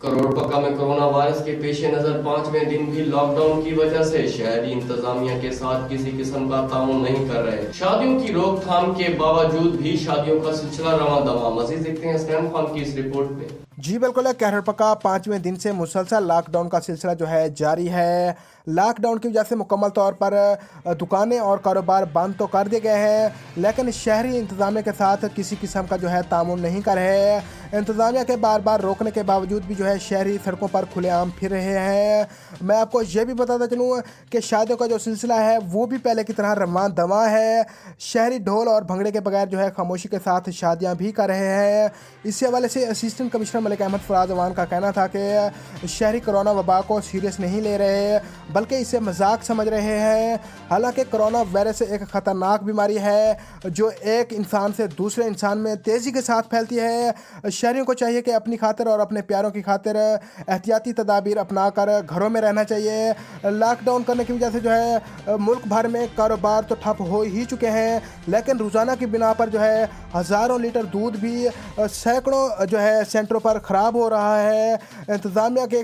करोड़पक्का में corona virus के पेश नजर 5वें दिन भी लॉकडाउन की वजह से शहरी इंतजामिया के साथ किसी किस्म का ताउन नहीं कर रहे। शादियों की रोकथाम के बावजूद भी शादियों का सिलसिला रवां दवा। मजीद देखते हैं स्नैम खान की इस रिपोर्ट में। जी बिल्कुल है, कहरपका 5वें दिन से मुसलसल लॉकडाउन का सिलसिला जो है जारी है। लॉकडाउन की वजह से मुकम्मल तौर पर दुकानें और कारोबार बंद तो कर दिए गए हैं, लेकिन शहरी इंतजामिया के साथ किसी किस्म का जो है तामुन नहीं कर रहे हैं। इंतजामिया के बार बार रोकने के बावजूद भी जो है शहरी सड़कों पर खुलेआम फिर रहे हैं। मैं आपको ये भी बताता चलूँ कि शादियों का जो सिलसिला है वो भी पहले की तरह रवां दवा है। शहरी ढोल और भंगड़े के बगैर जो है खामोशी के साथ शादियाँ भी कर रहे हैं। इसी हवाले से असिस्टेंट कमिश्नर मलिक अहमद फराज अवान का कहना था कि शहरी कोरोना वबा को सीरियस नहीं ले रहे, बल्कि इसे मजाक समझ रहे हैं। हालांकि कोरोना वायरस एक ख़तरनाक बीमारी है जो एक इंसान से दूसरे इंसान में तेज़ी के साथ फैलती है। शहरियों को चाहिए कि अपनी खातिर और अपने प्यारों की खातिर एहतियाती तदाबीर अपना कर घरों में रहना चाहिए। लॉकडाउन करने की वजह से जो है मुल्क भर में कारोबार तो ठप हो ही चुके हैं, लेकिन रोज़ाना की बिना पर जो है हज़ारों लीटर दूध भी सैकड़ों जो है सेंटरों पर ख़राब हो रहा है। इंतज़ामिया के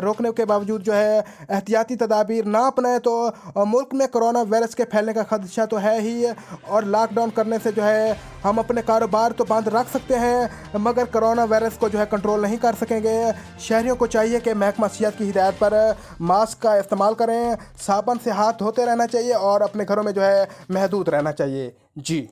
रोकने के बावजूद जो है एहतियाती तदाबीर ना अपनाएं तो मुल्क में कोरोना वायरस के फैलने का खदशा तो है ही, और लॉकडाउन करने से जो है हम अपने कारोबार तो बंद रख सकते हैं मगर कोरोना वायरस को जो है कंट्रोल नहीं कर सकेंगे। शहरियों को चाहिए कि महकमा सेहत की हिदायत पर मास्क का इस्तेमाल करें, साबुन से हाथ धोते रहना चाहिए और अपने घरों में जो है महदूद रहना चाहिए। जी।